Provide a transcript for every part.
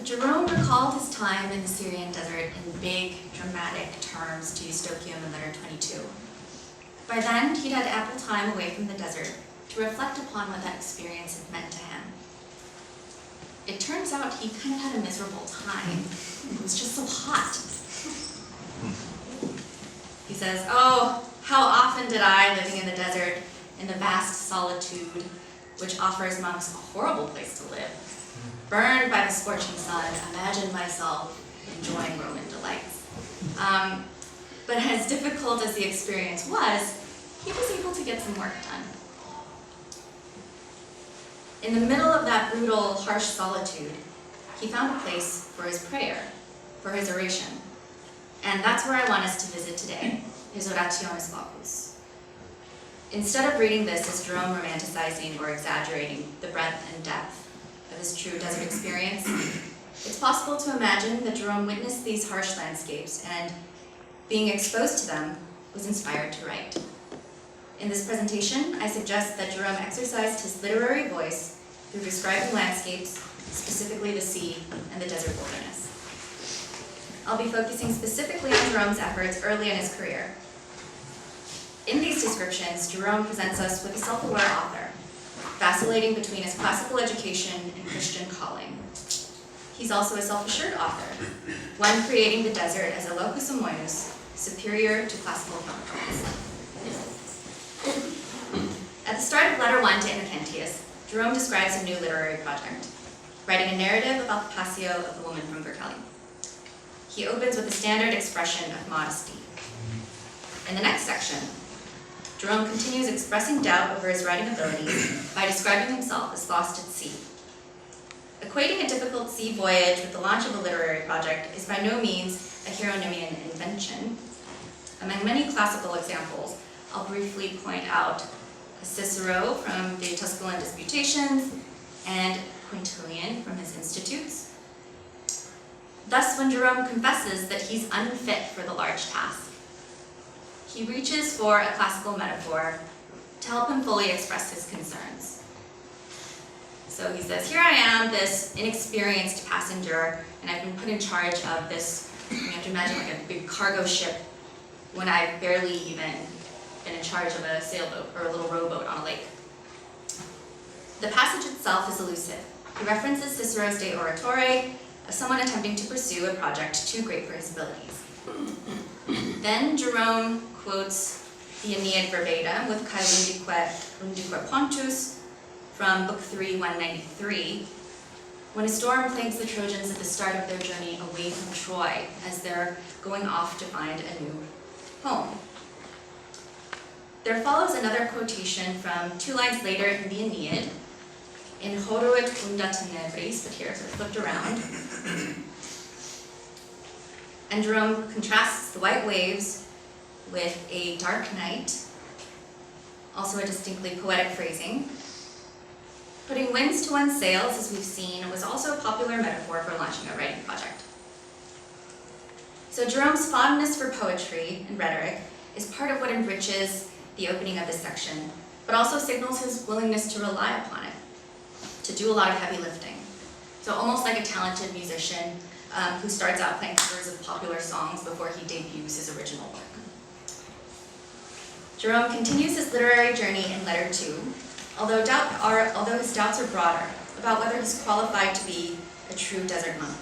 Jerome recalled his time in the Syrian desert in big, dramatic terms to Eustochium in letter 22. By then, he'd had ample time away from the desert to reflect upon what that experience had meant to him. It turns out he kind of had a miserable time. It was just so hot. He says, "Oh, how often did I, living in the desert, in the vast solitude, which offers monks a horrible place to live, burned by the scorching sun, imagine myself enjoying Roman delights." But as difficult as the experience was, he was able to get some work done. In the middle of that brutal, harsh solitude, he found a place for his prayer, for his oration. And that's where I want us to visit today, his Orationes Locus. Instead of reading this as Jerome romanticizing or exaggerating the breadth and depth of his true desert experience, it's possible to imagine that Jerome witnessed these harsh landscapes and, being exposed to them, was inspired to write. In this presentation, I suggest that Jerome exercised his literary voice through describing landscapes, specifically the sea and the desert wilderness. I'll be focusing specifically on Jerome's efforts early in his career. In these descriptions, Jerome presents us with a self-aware author, vacillating between his classical education and Christian calling. He's also a self-assured author, one creating the desert as a locus amoenus, superior to classical counterparts. At the start of letter 1 to Innocentius, Jerome describes a new literary project, writing a narrative about the passio of the woman from Vercelli. He opens with a standard expression of modesty. In the next section, Jerome continues expressing doubt over his writing abilities by describing himself as lost at sea. Equating a difficult sea voyage with the launch of a literary project is by no means a Hieronymian invention. Among many classical examples, I'll briefly point out Cicero from the Tusculan Disputations and Quintilian from his Institutes. Thus, when Jerome confesses that he's unfit for the large task, he reaches for a classical metaphor to help him fully express his concerns. So he says, "Here I am, this inexperienced passenger, and I've been put in charge of this," you have to imagine like a big cargo ship, when I've barely even been in charge of a sailboat or a little rowboat on a lake. The passage itself is elusive. He references Cicero's De Oratore as someone attempting to pursue a project too great for his abilities. Then Jerome quotes the Aeneid verbatim with Caelundique Pontus from Book 3, 193, when a storm plagues the Trojans at the start of their journey away from Troy as they're going off to find a new home. There follows another quotation from 2 lines later in the Aeneid, in Horuit unda tenebris, but here it's flipped around. And Jerome contrasts the white waves with a dark night, also a distinctly poetic phrasing. Putting winds to one's sails, as we've seen, was also a popular metaphor for launching a writing project. So Jerome's fondness for poetry and rhetoric is part of what enriches the opening of this section, but also signals his willingness to rely upon it, to do a lot of heavy lifting. So almost like a talented musician who starts out playing covers of popular songs before he debuts his original work. Jerome continues his literary journey in letter 2, although his doubts are broader about whether he's qualified to be a true desert monk.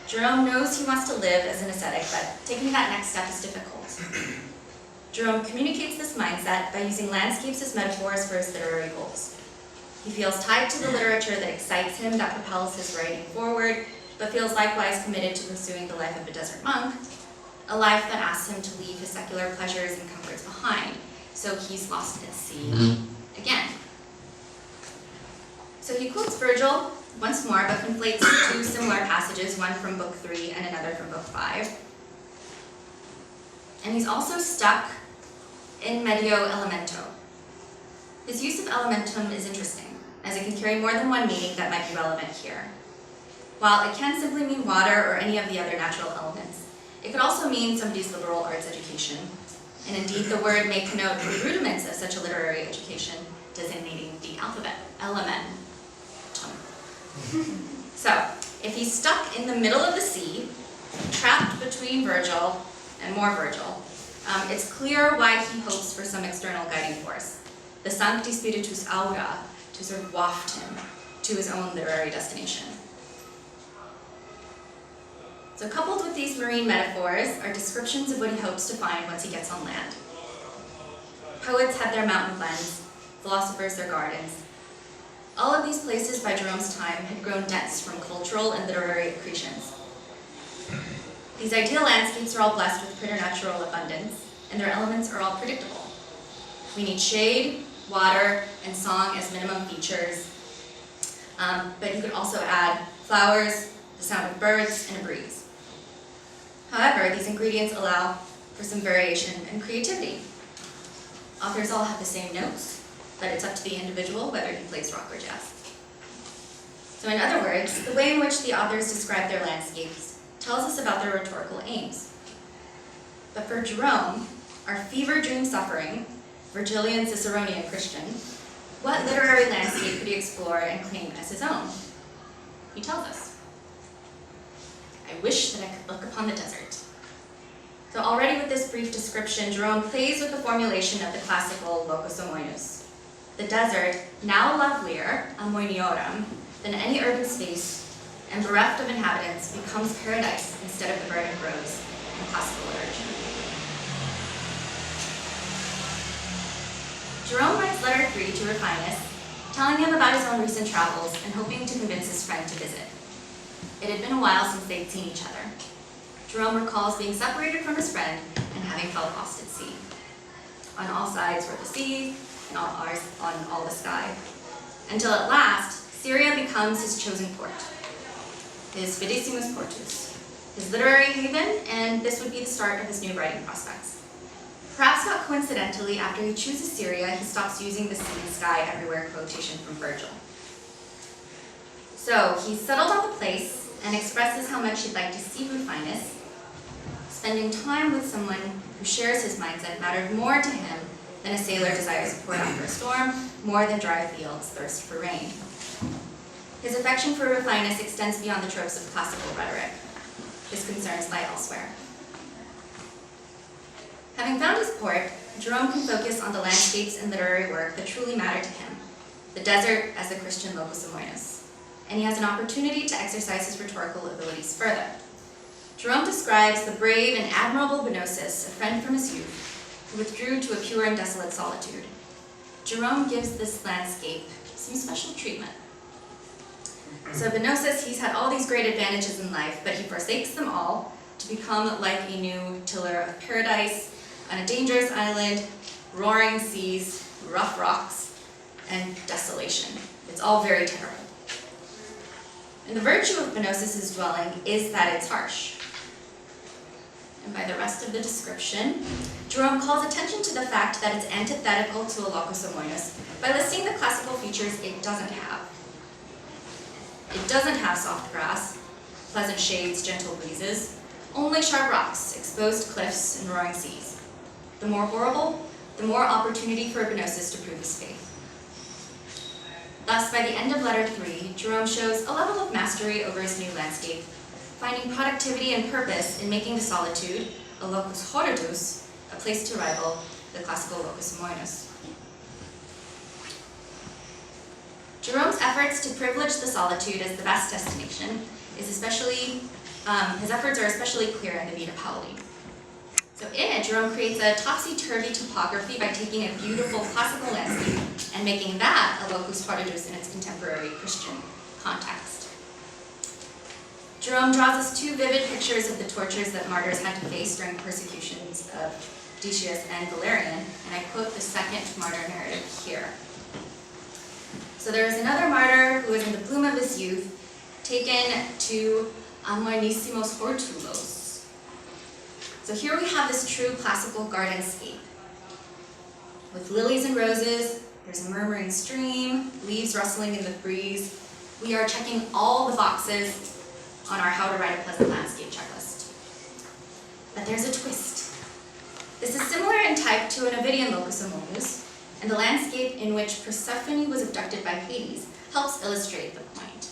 Jerome knows he wants to live as an ascetic, but taking that next step is difficult. Jerome communicates this mindset by using landscapes as metaphors for his literary goals. He feels tied to the literature that excites him, that propels his writing forward, but feels likewise committed to pursuing the life of a desert monk, a life that asks him to leave his secular pleasures and comforts behind. So he's lost at sea again. So he quotes Virgil once more, but conflates 2 similar passages, one from Book 3 and another from Book 5. And he's also stuck in medio elemento. His use of elementum is interesting, as it can carry more than one meaning that might be relevant here. While it can simply mean water or any of the other natural elements, it could also mean somebody's liberal arts education. And indeed, the word may connote the rudiments of such a literary education, designating the alphabet, elementum. So, If he's stuck in the middle of the sea, trapped between Virgil and more Virgil, it's clear why he hopes for some external guiding force, the Sancti Spiritus Aura, to sort of waft him to his own literary destination. So coupled with these marine metaphors are descriptions of what he hopes to find once he gets on land. Poets have their mountain glens, philosophers their gardens. All of these places by Jerome's time had grown dense from cultural and literary accretions. These ideal landscapes are all blessed with preternatural abundance, and their elements are all predictable. We need shade, water, and song as minimum features, but you could also add flowers, the sound of birds, and a breeze. However, these ingredients allow for some variation and creativity. Authors all have the same notes, but it's up to the individual whether he plays rock or jazz. So in other words, the way in which the authors describe their landscapes tells us about their rhetorical aims. But for Jerome, our fever-dream suffering, Virgilian Ciceronian Christian, what literary landscape could he explore and claim as his own? He tells us. I wish that I could look upon the desert. So already with this brief description, Jerome plays with the formulation of the classical locus homoius. The desert, now lovelier, amoeniorum, than any urban space, and bereft of inhabitants, becomes paradise instead of the verdant groves in classical literature. Jerome writes letter 3 to Rufinus, telling him about his own recent travels and hoping to convince his friend to visit. It had been a while since they'd seen each other. Jerome recalls being separated from his friend and having felt lost at sea. On all sides were the sea, and on all the sky. Until at last, Syria becomes his chosen port, his fidissimus portus, his literary haven, and this would be the start of his new writing prospects. Perhaps not coincidentally, after he chooses Syria, he stops using the sea and sky everywhere quotation from Virgil. So he's settled on the place and expresses how much he'd like to see Rufinus. Spending time with someone who shares his mindset mattered more to him than a sailor desires a port after a storm, more than dry fields thirst for rain. His affection for Rufinus extends beyond the tropes of classical rhetoric. His concerns lie elsewhere. Having found his port, Jerome can focus on the landscapes and literary work that truly matter to him, the desert as the Christian locus homoius. And he has an opportunity to exercise his rhetorical abilities further. Jerome describes the brave and admirable Benosis, a friend from his youth, who withdrew to a pure and desolate solitude. Jerome gives this landscape some special treatment. So Benosis, he's had all these great advantages in life, but he forsakes them all to become like a new tiller of paradise on a dangerous island, roaring seas, rough rocks, and desolation. It's all very terrible. And the virtue of Benosis' dwelling is that it's harsh. And by the rest of the description, Jerome calls attention to the fact that it's antithetical to a locus homoius by listing the classical features it doesn't have. It doesn't have soft grass, pleasant shades, gentle breezes, only sharp rocks, exposed cliffs, and roaring seas. The more horrible, the more opportunity for Benosis to prove his faith. Thus, by the end of letter 3, Jerome shows a level of mastery over his new landscape, finding productivity and purpose in making the solitude, a locus horridus, a place to rival the classical locus homoius. Jerome's efforts to privilege the solitude as the best destination is his efforts are especially clear in the Vita Pauli. So in it, Jerome creates a topsy-turvy topography by taking a beautiful classical landscape and making that a locus horridus in its contemporary Christian context. Jerome draws us 2 vivid pictures of the tortures that martyrs had to face during persecutions of Decius and Valerian, and I quote the second martyr narrative here. So there is another martyr who is in the bloom of his youth, taken to Amoenissimos Hortulos. So here we have this true classical gardenscape. With lilies and roses, there's a murmuring stream, leaves rustling in the breeze. We are checking all the boxes on our How to Write a Pleasant Landscape checklist. But there's a twist. This is similar in type to an Ovidian locus homoius, and the landscape in which Persephone was abducted by Hades helps illustrate the point.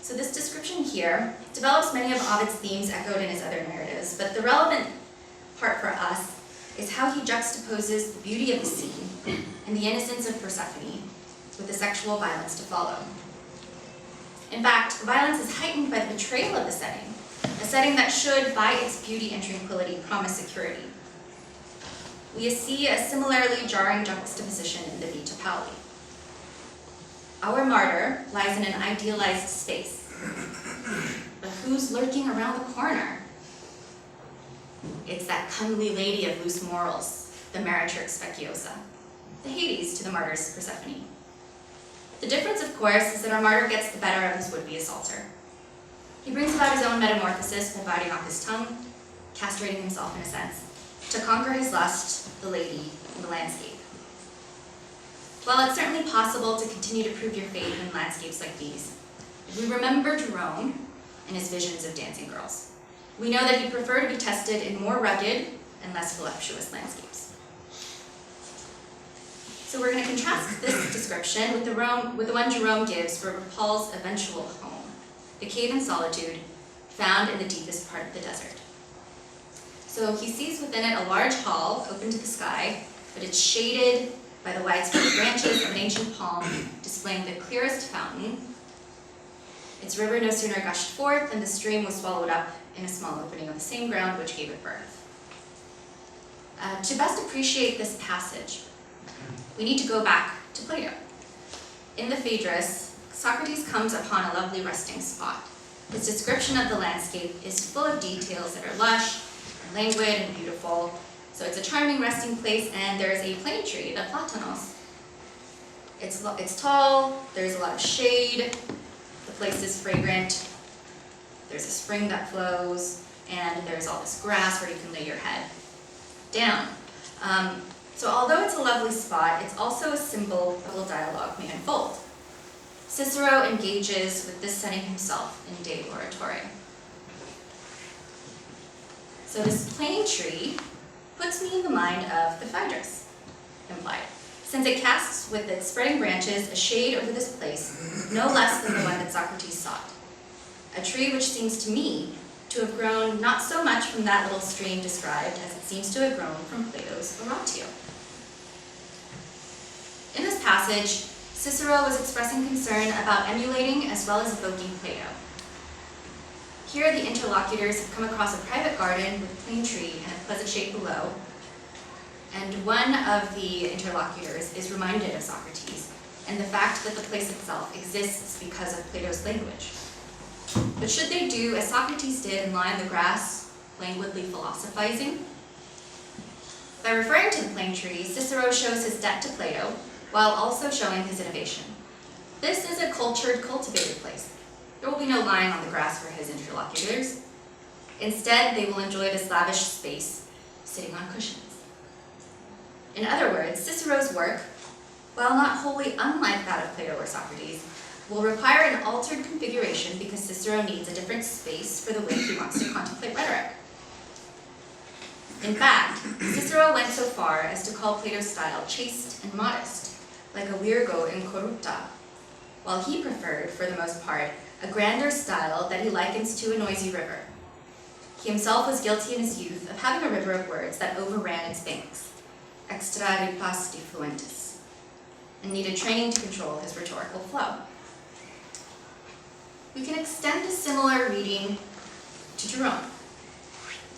So this description here develops many of Ovid's themes echoed in his other narratives, but the relevant part for us is how he juxtaposes the beauty of the scene and the innocence of Persephone with the sexual violence to follow. In fact, the violence is heightened by the betrayal of the setting, a setting that should, by its beauty and tranquility, promise security. We see a similarly jarring juxtaposition in the Vita Pauli. Our martyr lies in an idealized space, but who's lurking around the corner? It's that comely lady of loose morals, the Meretrix Speciosa, the Hades to the martyr's Persephone. The difference, of course, is that our martyr gets the better of his would-be assaulter. He brings about his own metamorphosis by biting off his tongue, castrating himself in a sense, to conquer his lust, the lady, and the landscape. While it's certainly possible to continue to prove your faith in landscapes like these, if we remember Jerome and his visions of dancing girls, we know that he'd prefer to be tested in more rugged and less voluptuous landscapes. So we're going to contrast this description with the one Jerome gives for Paul's eventual home, the cave in solitude found in the deepest part of the desert. So he sees within it a large hall open to the sky, but it's shaded by the widespread branches of an ancient palm displaying the clearest fountain. Its river no sooner gushed forth than the stream was swallowed up in a small opening on the same ground which gave it birth. To best appreciate this passage, we need to go back to Plato. In the Phaedrus, Socrates comes upon a lovely resting spot. His description of the landscape is full of details that are lush and languid and beautiful. So it's a charming resting place, and there's a plane tree, the platanos. It's tall, there's a lot of shade, the place is fragrant, there's a spring that flows, and there's all this grass where you can lay your head down. So although it's a lovely spot, it's also a symbol of a dialogue may unfold. Cicero engages with this setting himself in De Oratore. So this plane tree puts me in the mind of the Phaedrus, implied, since it casts with its spreading branches a shade over this place, no less than the one that Socrates sought. A tree which seems to me to have grown not so much from that little stream described as it seems to have grown from Plato's Oratio. In this passage, Cicero was expressing concern about emulating as well as evoking Plato. Here the interlocutors have come across a private garden with a plane tree and a pleasant shade below, and one of the interlocutors is reminded of Socrates and the fact that the place itself exists because of Plato's language. But should they do as Socrates did and lie in the grass, languidly philosophizing? By referring to the plane tree, Cicero shows his debt to Plato while also showing his innovation. This is a cultured, cultivated place. There will be no lying on the grass for his interlocutors. Instead, they will enjoy this lavish space, sitting on cushions. In other words, Cicero's work, while not wholly unlike that of Plato or Socrates, will require an altered configuration because Cicero needs a different space for the way he wants to contemplate rhetoric. In fact, Cicero went so far as to call Plato's style chaste and modest, like a virgo in corrupta, while he preferred, for the most part, a grander style that he likens to a noisy river. He himself was guilty in his youth of having a river of words that overran its banks, extra ripas defluentis, and needed training to control his rhetorical flow. We can extend a similar reading to Jerome.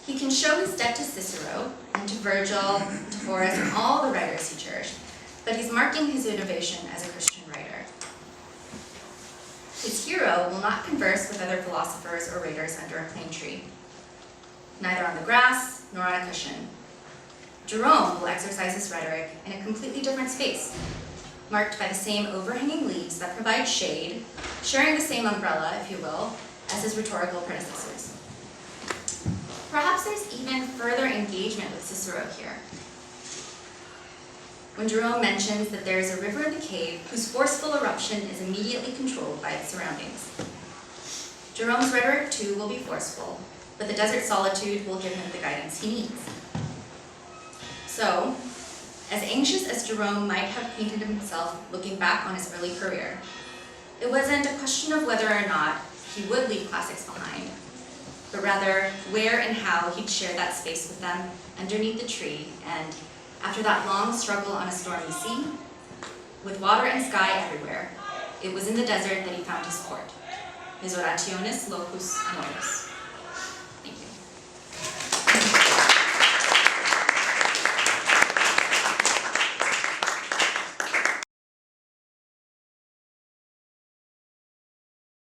He can show his debt to Cicero and to Virgil, to Horace, and all the writers he cherished, but he's marking his innovation as a Christian writer. His hero will not converse with other philosophers or writers under a plane tree, neither on the grass nor on a cushion. Jerome will exercise his rhetoric in a completely different space, marked by the same overhanging leaves that provide shade, sharing the same umbrella, if you will, as his rhetorical predecessors. Perhaps there's even further engagement with Cicero here, when Jerome mentions that there is a river in the cave whose forceful eruption is immediately controlled by its surroundings. Jerome's rhetoric, too, will be forceful, but the desert solitude will give him the guidance he needs. So, as anxious as Jerome might have painted himself looking back on his early career, it wasn't a question of whether or not he would leave classics behind, but rather where and how he'd share that space with them underneath the tree, and after that long struggle on a stormy sea, with water and sky everywhere, it was in the desert that he found his port, his orationis locus amoris.